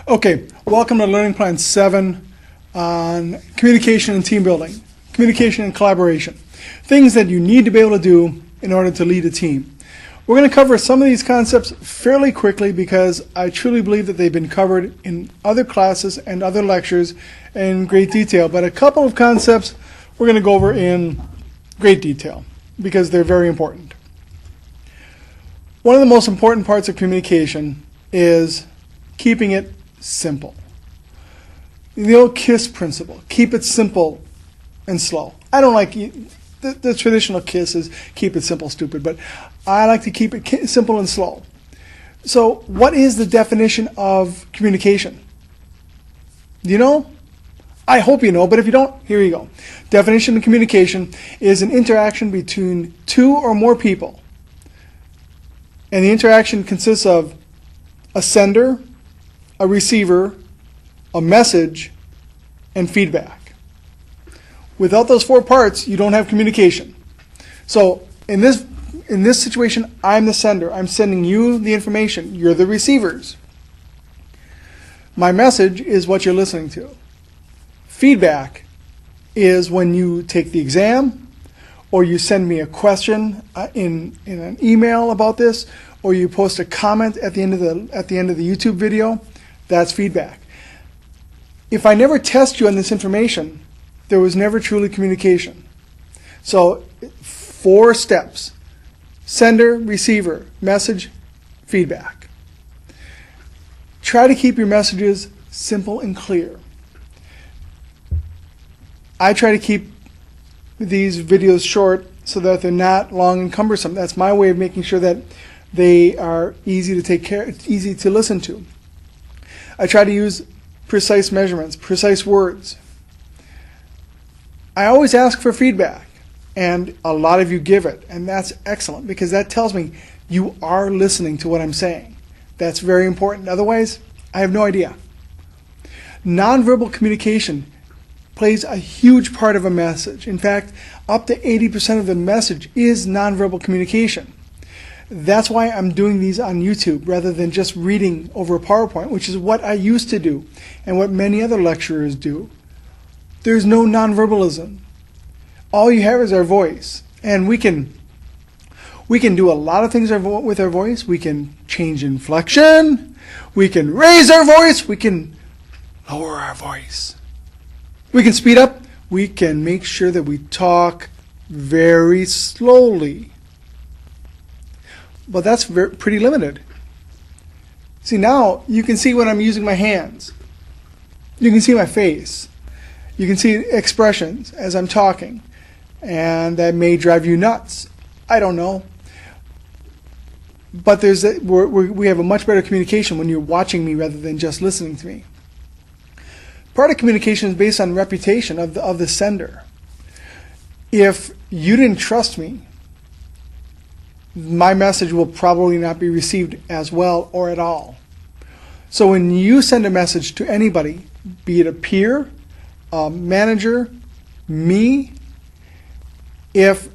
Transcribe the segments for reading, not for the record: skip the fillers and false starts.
Okay, welcome to Learning Plan 7 on communication and team building, communication and collaboration, things that you need to be able to do in order to lead a team. We're going to cover some of these concepts fairly quickly because I truly believe that they've been covered in other classes and other lectures in great detail, but a couple of concepts we're going to go over in great detail because they're very important. One of the most important parts of communication is keeping it simple. The old KISS principle, keep it simple and slow. I don't like the traditional KISS is keep it simple, stupid, but I like to keep it simple and slow. So what is the definition of communication? Do you know? I hope you know, but if you don't, here you go. Definition of communication is an interaction between two or more people. And the interaction consists of a sender, a receiver, a message, and feedback. Without those four parts, you don't have communication. So in this situation, I'm the sender. I'm sending you the information. You're the receivers. My message is what you're listening to. Feedback is when you take the exam, or you send me a question in an email about this, or you post a comment at the end of the YouTube video. That's feedback. If I never test you on this information, there was never truly communication. So 4 steps: sender, receiver, message, feedback. Try to keep your messages simple and clear. I try to keep these videos short so that they're not long and cumbersome. That's my way of making sure that they are easy to take care, easy to listen to. I try to use precise measurements, precise words. I always ask for feedback, and a lot of you give it, and that's excellent because that tells me you are listening to what I'm saying. That's very important. Otherwise, I have no idea. Nonverbal communication plays a huge part of a message. In fact, up to 80% of the message is nonverbal communication. That's why I'm doing these on YouTube rather than just reading over a PowerPoint, which is what I used to do and what many other lecturers do. There's no nonverbalism. All you have is our voice. And we can do a lot of things with our voice. We can change inflection. We can raise our voice. We can lower our voice. We can speed up. We can make sure that we talk very slowly. But that's pretty limited. See, now you can see when I'm using my hands. You can see my face. You can see expressions as I'm talking. And that may drive you nuts. I don't know. But we have a much better communication when you're watching me rather than just listening to me. Part of communication is based on reputation of the sender. If you didn't trust me, my message will probably not be received as well or at all. So when you send a message to anybody, be it a peer, a manager, me, if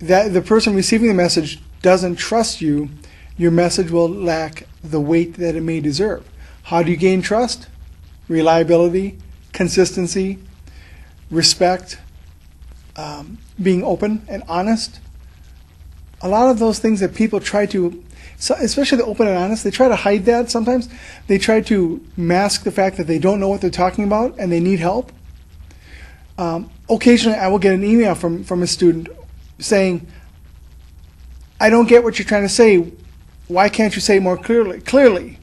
the person receiving the message doesn't trust you, your message will lack the weight that it may deserve. How do you gain trust? Reliability, consistency, respect, being open and honest. A lot of those things that people try to, especially the open and honest, they try to hide that sometimes. They try to mask the fact that they don't know what they're talking about and they need help. Occasionally I will get an email from a student saying, I don't get what you're trying to say. Why can't you say it more clearly? Clearly.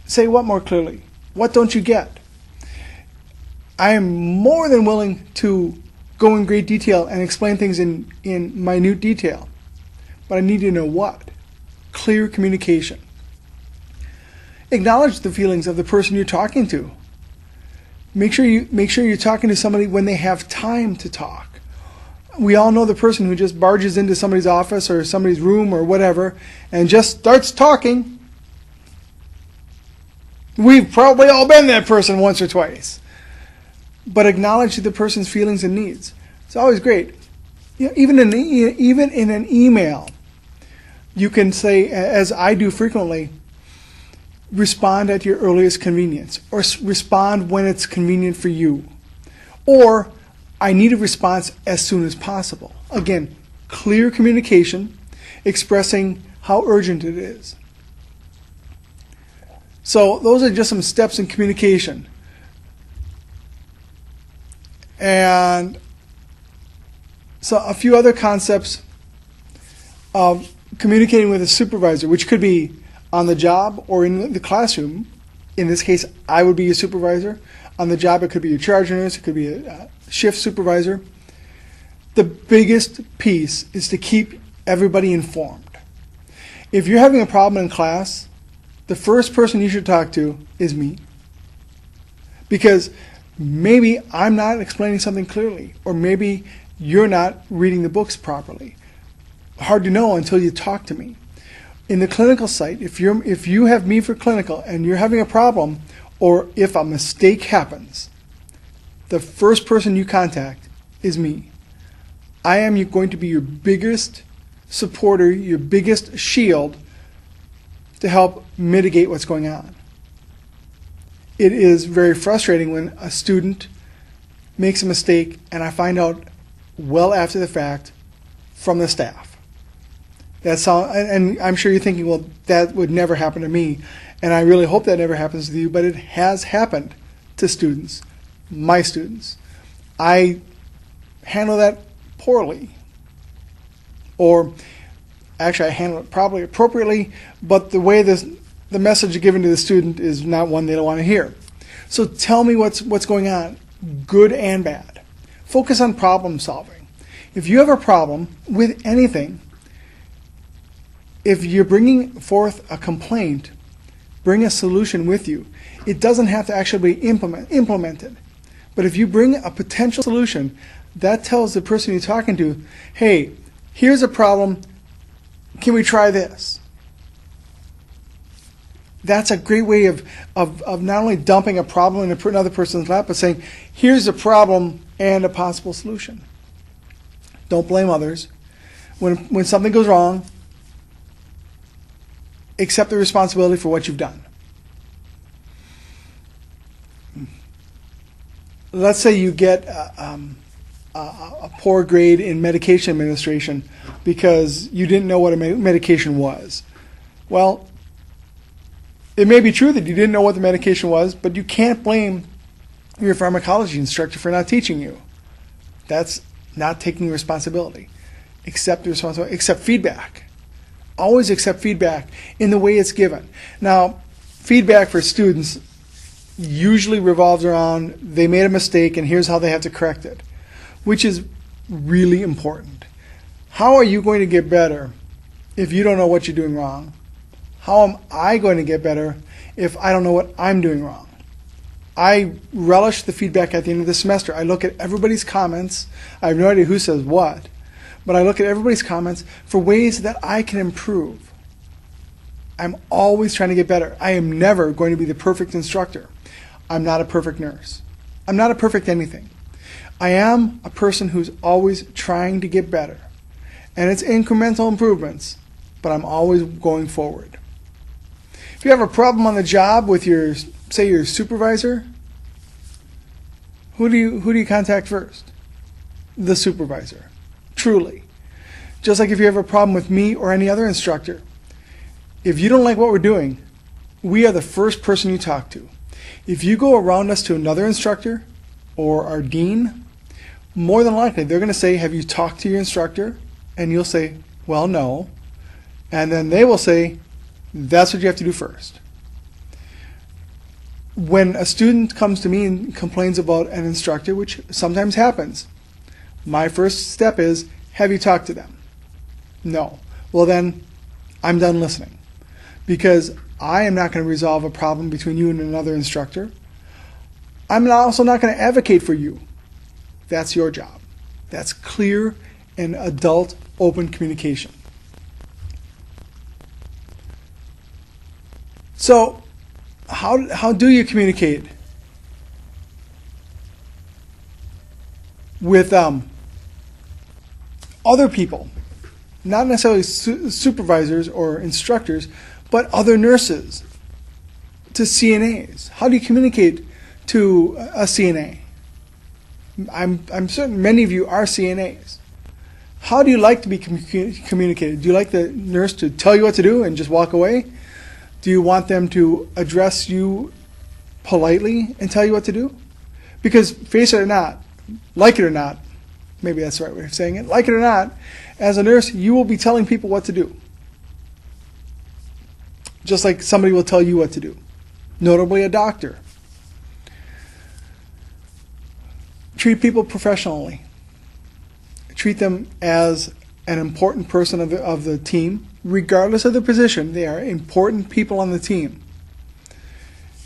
Say what more clearly? What don't you get? I am more than willing to go in great detail and explain things in minute detail. But I need to know what. Clear communication. Acknowledge the feelings of the person you're talking to. Make sure you're talking to somebody when they have time to talk. We all know the person who just barges into somebody's office or somebody's room or whatever and just starts talking. We've probably all been that person once or twice. But acknowledge the person's feelings and needs. It's always great. You know, even in an email, you can say, as I do frequently, respond at your earliest convenience, or respond when it's convenient for you. Or, I need a response as soon as possible. Again, clear communication, expressing how urgent it is. So those are just some steps in communication. And so a few other concepts of communicating with a supervisor, which could be on the job or in the classroom. In this case, I would be a supervisor. On the job, it could be a charge nurse, it could be a shift supervisor. The biggest piece is to keep everybody informed. If you're having a problem in class, the first person you should talk to is me. Because maybe I'm not explaining something clearly, or maybe you're not reading the books properly. Hard to know until you talk to me. In the clinical site, if you have me for clinical and you're having a problem, or if a mistake happens, the first person you contact is me. I am going to be your biggest supporter, your biggest shield to help mitigate what's going on. It is very frustrating when a student makes a mistake and I find out well after the fact from the staff. And I'm sure you're thinking, well, that would never happen to me. And I really hope that never happens to you, but it has happened to students, my students. I handle that poorly. Or actually, I handle it probably appropriately, but the way the message given to the student is not one they don't want to hear. So tell me what's going on, good and bad. Focus on problem solving. If you have a problem with anything, if you're bringing forth a complaint, bring a solution with you. It doesn't have to actually be implemented. But if you bring a potential solution, that tells the person you're talking to, hey, here's a problem, can we try this? That's a great way of not only dumping a problem in another person's lap, but saying, here's a problem and a possible solution. Don't blame others. When something goes wrong, accept the responsibility for what you've done. Let's say you get a poor grade in medication administration because you didn't know what a medication was. Well, it may be true that you didn't know what the medication was, but you can't blame your pharmacology instructor for not teaching you. That's not taking responsibility. Accept the responsibility. Accept feedback. Always accept feedback in the way it's given. Now, feedback for students usually revolves around they made a mistake and here's how they have to correct it, which is really important. How are you going to get better if you don't know what you're doing wrong? How am I going to get better if I don't know what I'm doing wrong? I relish the feedback at the end of the semester. I look at everybody's comments. I have no idea who says what, but I look at everybody's comments for ways that I can improve. I'm always trying to get better. I am never going to be the perfect instructor. I'm not a perfect nurse. I'm not a perfect anything. I am a person who's always trying to get better. And it's incremental improvements, but I'm always going forward. If you have a problem on the job with your supervisor, who do you contact first? The supervisor. Truly. Just like if you have a problem with me or any other instructor, if you don't like what we're doing, we are the first person you talk to. If you go around us to another instructor or our dean, more than likely they're going to say, have you talked to your instructor? And you'll say, well, no. And then they will say, that's what you have to do first. When a student comes to me and complains about an instructor, which sometimes happens, my first step is, have you talked to them? No. Well, then I'm done listening, because I am not going to resolve a problem between you and another instructor. I'm also not going to advocate for you. That's your job. That's clear and adult open communication. So how do you communicate with other people? Not necessarily supervisors or instructors, but other nurses, to CNAs? How do you communicate to a CNA? I'm certain many of you are CNAs. How do you like to be communicated? Do you like the nurse to tell you what to do and just walk away? Do you want them to address you politely and tell you what to do? Because face it or not, like it or not, maybe that's the right way of saying it, like it or not, as a nurse, you will be telling people what to do. Just like somebody will tell you what to do. Notably a doctor. Treat people professionally. Treat them as an important person of the team, regardless of their position. They are important people on the team.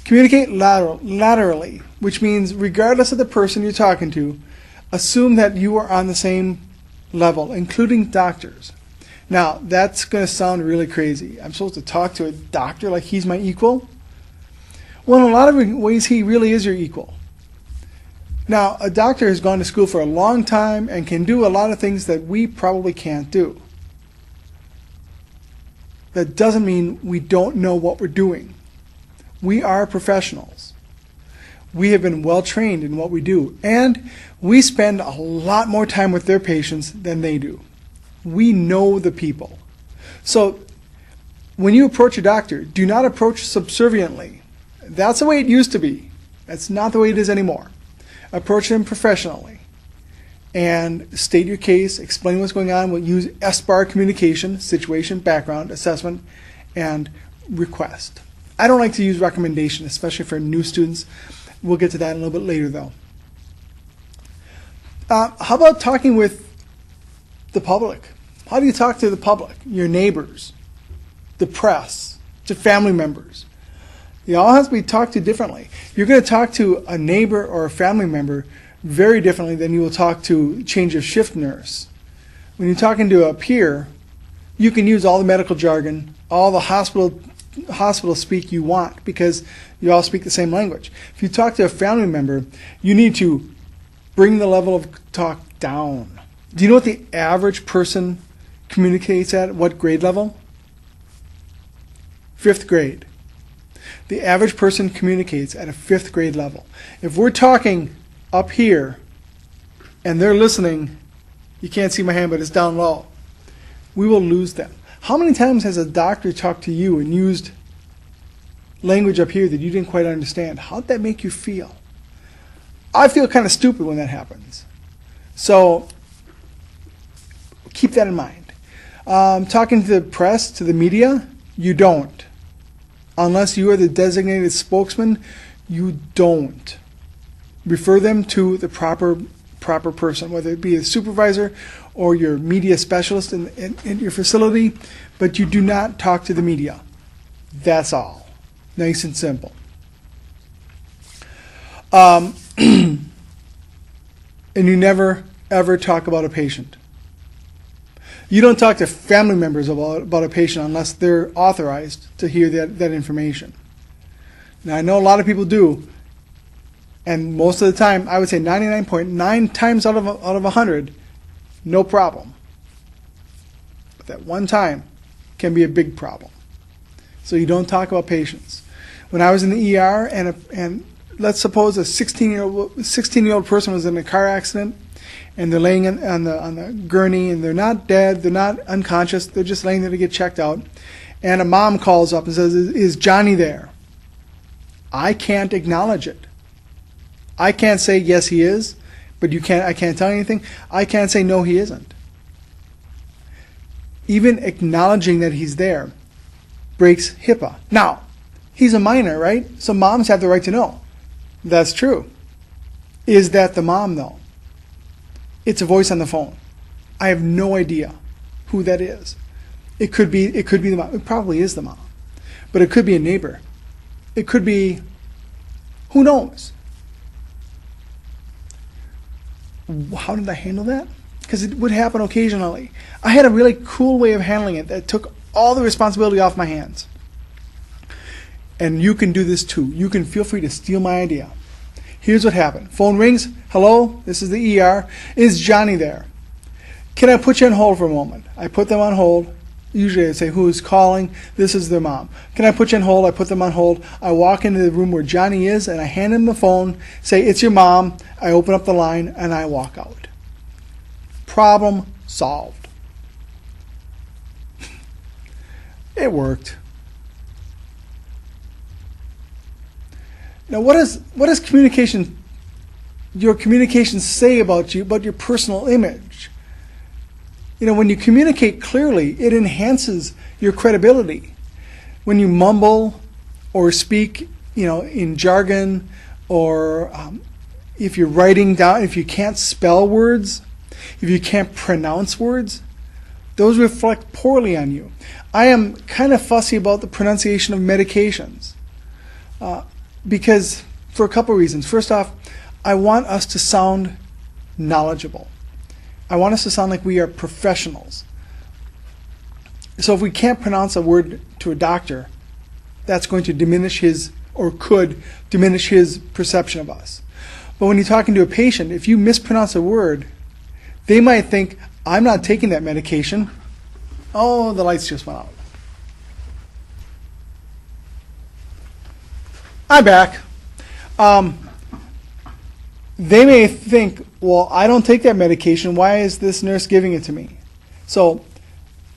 Communicate laterally, which means regardless of the person you're talking to, assume that you are on the same level, including doctors. Now, that's going to sound really crazy. I'm supposed to talk to a doctor like he's my equal? Well, in a lot of ways, he really is your equal. Now, a doctor has gone to school for a long time and can do a lot of things that we probably can't do. That doesn't mean we don't know what we're doing. We are professionals. We have been well trained in what we do, and we spend a lot more time with their patients than they do. We know the people. So when you approach a doctor, do not approach subserviently. That's the way it used to be. That's not the way it is anymore. Approach them professionally and state your case, explain what's going on. We'll use SBAR communication, situation, background, assessment, and request. I don't like to use recommendation, especially for new students. We'll get to that a little bit later, though. How about talking with the public? How do you talk to the public, your neighbors, the press, to family members? You all have to be talked to differently. You're going to talk to a neighbor or a family member very differently than you will talk to change of shift nurse. When you're talking to a peer, you can use all the medical jargon, all the hospital speak you want, because you all speak the same language. If you talk to a family member, you need to bring the level of talk down. Do you know what the average person communicates at? What grade level? 5th grade. The average person communicates at a 5th grade level. If we're talking up here and they're listening, you can't see my hand, but it's down low, we will lose them. How many times has a doctor talked to you and used language up here that you didn't quite understand? How'd that make you feel? I feel kind of stupid when that happens. So keep that in mind. Talking to the press, to the media, you don't. Unless you are the designated spokesman, you don't. Refer them to the proper person, whether it be a supervisor or your media specialist in your facility, but you do not talk to the media. That's all. Nice and simple. And you never, ever talk about a patient. You don't talk to family members about a patient unless they're authorized to hear that information. Now, I know a lot of people do, and most of the time, I would say 99.9 times out of 100, no problem. But that one time can be a big problem. So you don't talk about patients. When I was in the ER, and let's suppose a 16-year-old person was in a car accident, and they're laying on the gurney, and they're not dead, they're not unconscious, they're just laying there to get checked out. And a mom calls up and says, "Is Johnny there?" I can't acknowledge it. I can't say yes he is, but I can't tell you anything. I can't say no he isn't. Even acknowledging that he's there breaks HIPAA. Now, he's a minor, right? So moms have the right to know. That's true. Is that the mom, though? It's a voice on the phone. I have no idea who that is. It could be the mom. It probably is the mom. But it could be a neighbor. It could be, who knows? How did I handle that? Because it would happen occasionally. I had a really cool way of handling it that took all the responsibility off my hands. And you can do this too. You can feel free to steal my idea. Here's what happened. Phone rings. Hello, this is the ER. Is Johnny there? Can I put you on hold for a moment? I put them on hold, Usually I say, who's calling? This is their mom. Can I put you on hold? I put them on hold. I walk into the room where Johnny is, and I hand him the phone, say, it's your mom. I open up the line, and I walk out. Problem solved. It worked. Now, what does communication, your communication say about you, about your personal image? When you communicate clearly, it enhances your credibility. When you mumble or speak, in jargon, or if you're writing down, if you can't spell words, if you can't pronounce words, those reflect poorly on you. I am kind of fussy about the pronunciation of medications because for a couple of reasons. First off, I want us to sound knowledgeable. I want us to sound like we are professionals. So if we can't pronounce a word to a doctor, that's going to diminish his, or could diminish his perception of us. But when you're talking to a patient, if you mispronounce a word, they might think, I'm not taking that medication. Oh, the lights just went out. I'm back. They may think, well, I don't take that medication. Why is this nurse giving it to me? So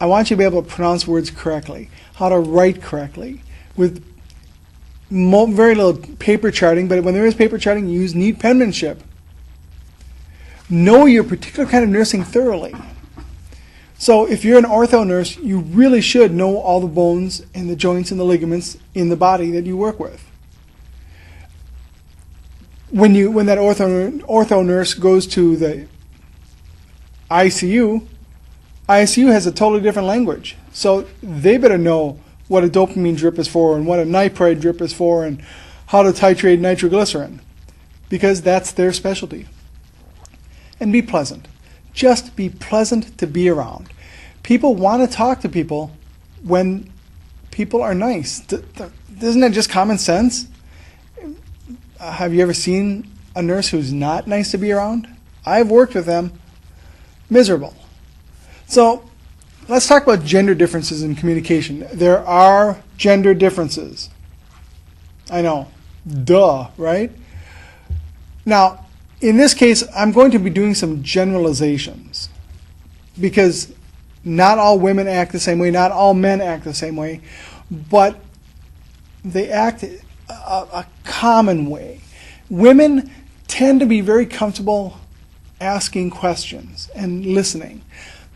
I want you to be able to pronounce words correctly, how to write correctly, with very little paper charting, but when there is paper charting, use neat penmanship. Know your particular kind of nursing thoroughly. So if you're an ortho nurse, you really should know all the bones and the joints and the ligaments in the body that you work with. When that ortho nurse goes to the ICU has a totally different language. So they better know what a dopamine drip is for and what a nitrite drip is for and how to titrate nitroglycerin, because that's their specialty. And be pleasant. Just be pleasant to be around. People want to talk to people when people are nice. Isn't that just common sense? Have you ever seen a nurse who's not nice to be around? I've worked with them. Miserable. So let's talk about gender differences in communication. There are gender differences. I know. Duh, right? Now, in this case, I'm going to be doing some generalizations because not all women act the same way, not all men act the same way, but they act a common way. Women tend to be very comfortable asking questions and listening.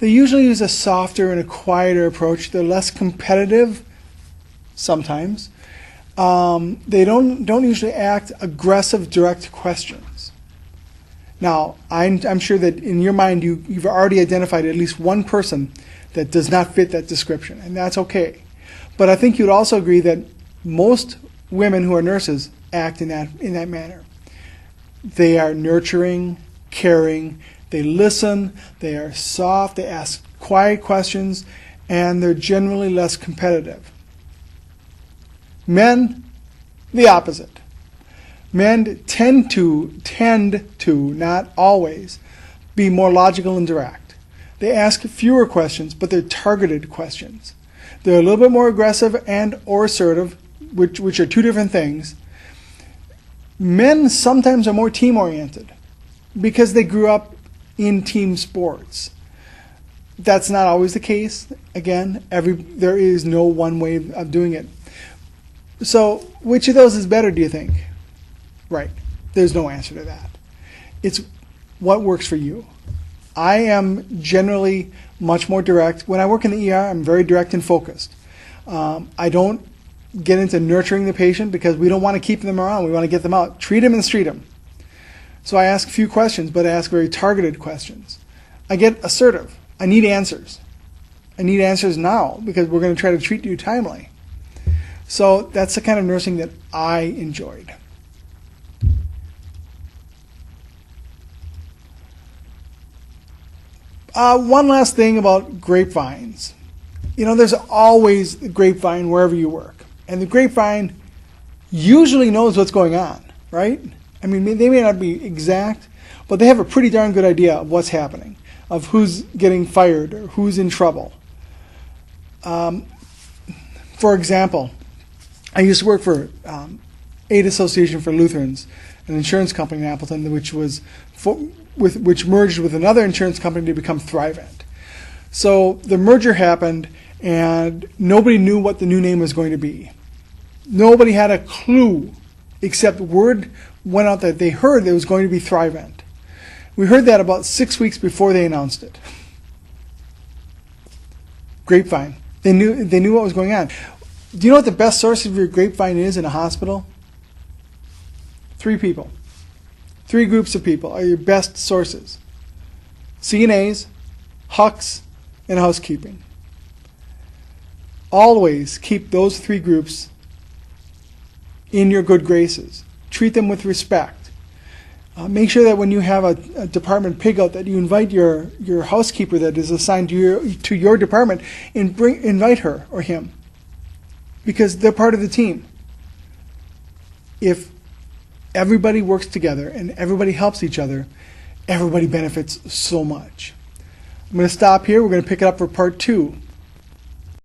They usually use a softer and a quieter approach. They're less competitive sometimes. They don't usually act aggressive, direct questions. Now, I'm sure that in your mind you've already identified at least one person that does not fit that description, and that's okay. But I think you'd also agree that most women who are nurses act in that manner. They are nurturing, caring, they listen, they are soft, they ask quiet questions, and they're generally less competitive. Men, the opposite. Men tend to, not always, be more logical and direct. They ask fewer questions, but they're targeted questions. They're a little bit more aggressive and or assertive, which are two different things. Men sometimes are more team-oriented because they grew up in team sports. That's not always the case. Again, there is no one way of doing it. So which of those is better, do you think? Right. There's no answer to that. It's what works for you. I am generally much more direct. When I work in the ER, I'm very direct and focused. I don't get into nurturing the patient because we don't want to keep them around. We want to get them out. Treat them and treat them. So I ask a few questions, but I ask very targeted questions. I get assertive. I need answers. I need answers now because we're going to try to treat you timely. So that's the kind of nursing that I enjoyed. One last thing about grapevines. There's always a grapevine wherever you work. And the grapevine usually knows what's going on, right? I mean, they may not be exact, but they have a pretty darn good idea of what's happening, of who's getting fired or who's in trouble. For example, I used to work for Aid Association for Lutherans, an insurance company in Appleton, which merged with another insurance company to become Thrivent. So the merger happened, and nobody knew what the new name was going to be. Nobody had a clue, except word went out that they heard it was going to be Thrivent. We heard that about 6 weeks before they announced it. Grapevine. They knew what was going on. Do you know what the best source of your grapevine is in a hospital? 3 people. 3 groups of people are your best sources. CNAs, HUCs, and housekeeping. Always keep those 3 groups in your good graces. Treat them with respect. Make sure that when you have a department pig out, that you invite your housekeeper that is assigned to your department and invite her or him, because they're part of the team. If everybody works together and everybody helps each other, everybody benefits so much. I'm going to stop here. We're going to pick it up for part 2.